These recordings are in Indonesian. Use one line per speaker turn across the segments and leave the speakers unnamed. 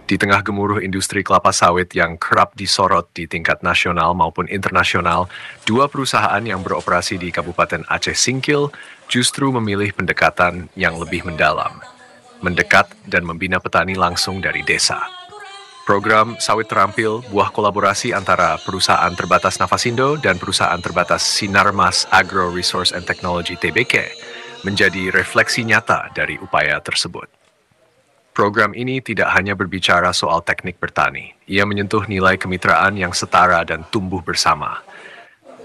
Di tengah gemuruh industri kelapa sawit yang kerap disorot di tingkat nasional maupun internasional, dua perusahaan yang beroperasi di Kabupaten Aceh Singkil justru memilih pendekatan yang lebih mendalam, mendekat dan membina petani langsung dari desa. Program Sawit Terampil, buah kolaborasi antara perusahaan terbatas Nafasindo dan perusahaan terbatas Sinarmas Agro Resource and Technology TBK, menjadi refleksi nyata dari upaya tersebut. Program ini tidak hanya berbicara soal teknik bertani, ia menyentuh nilai kemitraan yang setara dan tumbuh bersama.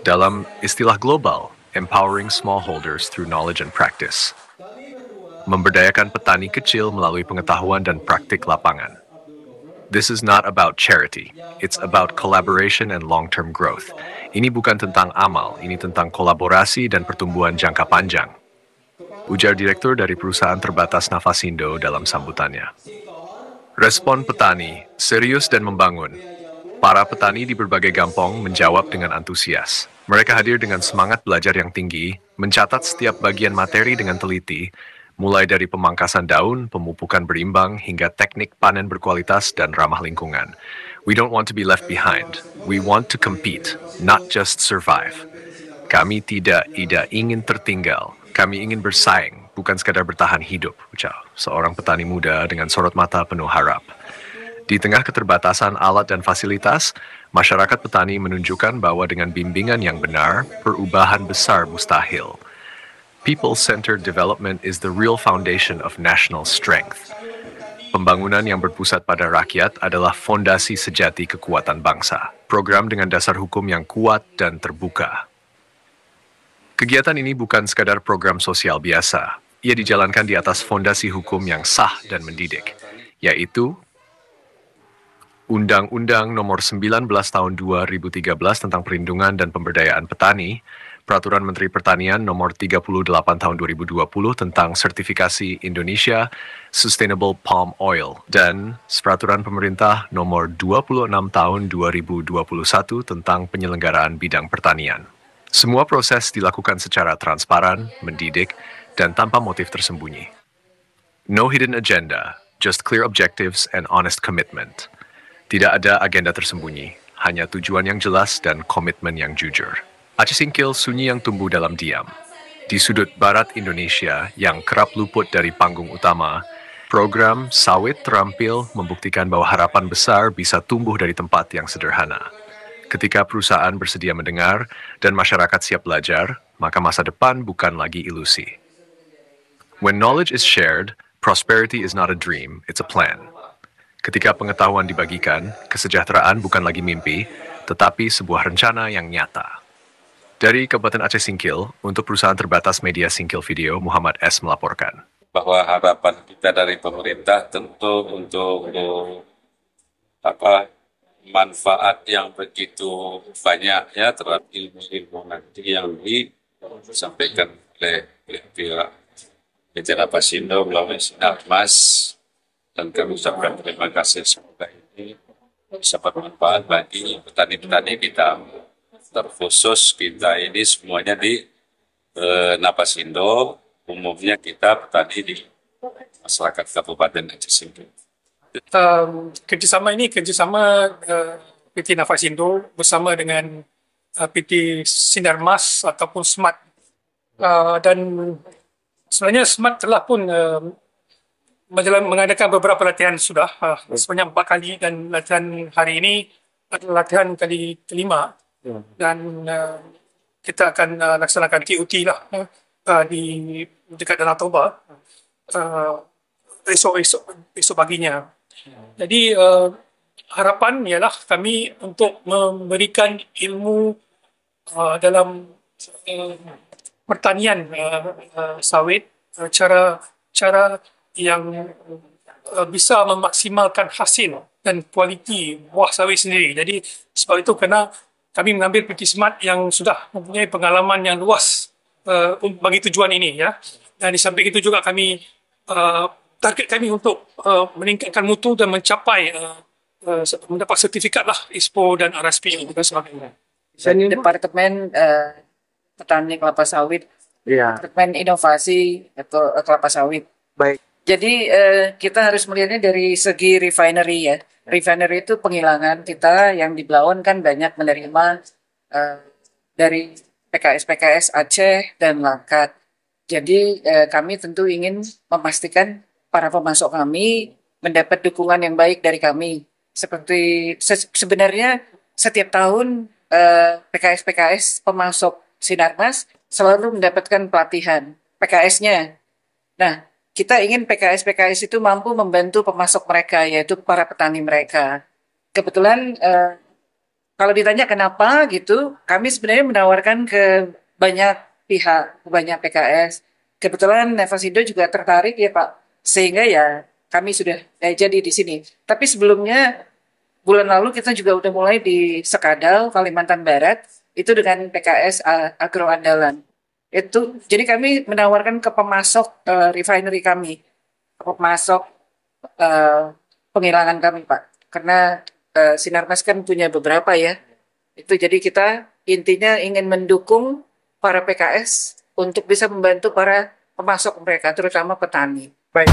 Dalam istilah global, empowering smallholders through knowledge and practice. Memberdayakan petani kecil melalui pengetahuan dan praktik lapangan. This is not about charity, it's about collaboration and long-term growth. Ini bukan tentang amal, ini tentang kolaborasi dan pertumbuhan jangka panjang. Ujar Direktur dari perusahaan terbatas Nafasindo dalam sambutannya. Respon petani, serius dan membangun. Para petani di berbagai gampong menjawab dengan antusias. Mereka hadir dengan semangat belajar yang tinggi, mencatat setiap bagian materi dengan teliti, mulai dari pemangkasan daun, pemupukan berimbang, hingga teknik panen berkualitas dan ramah lingkungan. We don't want to be left behind. We want to compete, not just survive. Kami tidak ingin tertinggal. Kami ingin bersaing, bukan sekadar bertahan hidup, ucap seorang petani muda dengan sorot mata penuh harap. Di tengah keterbatasan alat dan fasilitas, masyarakat petani menunjukkan bahwa dengan bimbingan yang benar, perubahan besar mustahil. People-centered development is the real foundation of national strength. Pembangunan yang berpusat pada rakyat adalah fondasi sejati kekuatan bangsa. Program dengan dasar hukum yang kuat dan terbuka. Kegiatan ini bukan sekadar program sosial biasa. Ia dijalankan di atas fondasi hukum yang sah dan mendidik, yaitu Undang-Undang Nomor 19 Tahun 2013 tentang Perlindungan dan Pemberdayaan Petani, Peraturan Menteri Pertanian Nomor 38 Tahun 2020 tentang Sertifikasi Indonesia Sustainable Palm Oil, dan Peraturan Pemerintah Nomor 26 Tahun 2021 tentang Penyelenggaraan Bidang Pertanian. Semua proses dilakukan secara transparan, mendidik, dan tanpa motif tersembunyi. No hidden agenda, just clear objectives and honest commitment. Tidak ada agenda tersembunyi, hanya tujuan yang jelas dan komitmen yang jujur. Aceh Singkil sunyi yang tumbuh dalam diam. Di sudut barat Indonesia yang kerap luput dari panggung utama, program Sawit Terampil membuktikan bahwa harapan besar bisa tumbuh dari tempat yang sederhana. Ketika perusahaan bersedia mendengar dan masyarakat siap belajar, maka masa depan bukan lagi ilusi. When knowledge is shared, prosperity is not a dream, it's a plan. Ketika pengetahuan dibagikan, kesejahteraan bukan lagi mimpi, tetapi sebuah rencana yang nyata. Dari Kabupaten Aceh Singkil, untuk perusahaan terbatas media Singkil Video, Muhammad S. melaporkan.
Bahwa harapan kita dari pemerintah tentu untuk manfaat yang begitu banyak ya terhadap ilmu-ilmu nanti yang disampaikan oleh pihak PT Nafasindo melalui Sinarmas, dan kami ucapkan terima kasih, semoga ini bisa bermanfaat bagi petani-petani kita, terkhusus kita ini semuanya di Nafasindo, umumnya kita petani di masyarakat Kabupaten Aceh Singkil.
Kerjasama ini PT Nafasindo bersama dengan PT Sinarmas ataupun SMART, dan sebenarnya SMART telah pun mengadakan beberapa latihan sudah sebanyak 4 kali, dan latihan hari ini adalah latihan kali kelima, dan kita akan laksanakan TOT lah di dekat Danau Toba esok paginya. Jadi harapan ialah kami untuk memberikan ilmu dalam pertanian sawit, cara yang bisa memaksimalkan hasil dan kualiti buah sawit sendiri. Jadi sebab itu kena kami mengambil PT SMART yang sudah mempunyai pengalaman yang luas bagi tujuan ini ya. Dan di samping itu juga kami target kami untuk meningkatkan mutu dan mencapai mendapat sertifikat lah ISPO dan RSP dan sebagainya.
Departemen Petani Kelapa Sawit,
Iya.
Departemen Inovasi atau Kelapa Sawit.
Baik.
Jadi kita harus melihatnya dari segi refinery ya. Refinery itu penghilangan kita yang di Belawan kan banyak menerima eh, dari PKS-PKS Aceh dan Langkat. Jadi kami tentu ingin memastikan para pemasok kami mendapat dukungan yang baik dari kami. Seperti sebenarnya setiap tahun PKS-PKS pemasok Sinarmas selalu mendapatkan pelatihan PKS-nya. Nah, kita ingin PKS-PKS itu mampu membantu pemasok mereka, yaitu para petani mereka. Kebetulan kalau ditanya kenapa gitu, kami sebenarnya menawarkan ke banyak pihak, ke banyak PKS. Kebetulan Nevasindo juga tertarik ya Pak, sehingga ya kami sudah jadi di sini. Tapi sebelumnya bulan lalu kita juga udah mulai di Sekadal, Kalimantan Barat, itu dengan PKS Agro Andalan. Itu jadi kami menawarkan ke pemasok refinery kami, ke pemasok eh, penghilangan kami Pak. Karena Sinarmas kan punya beberapa ya. Itu jadi kita intinya ingin mendukung para PKS untuk bisa membantu para pemasok mereka, terutama petani.
Baik.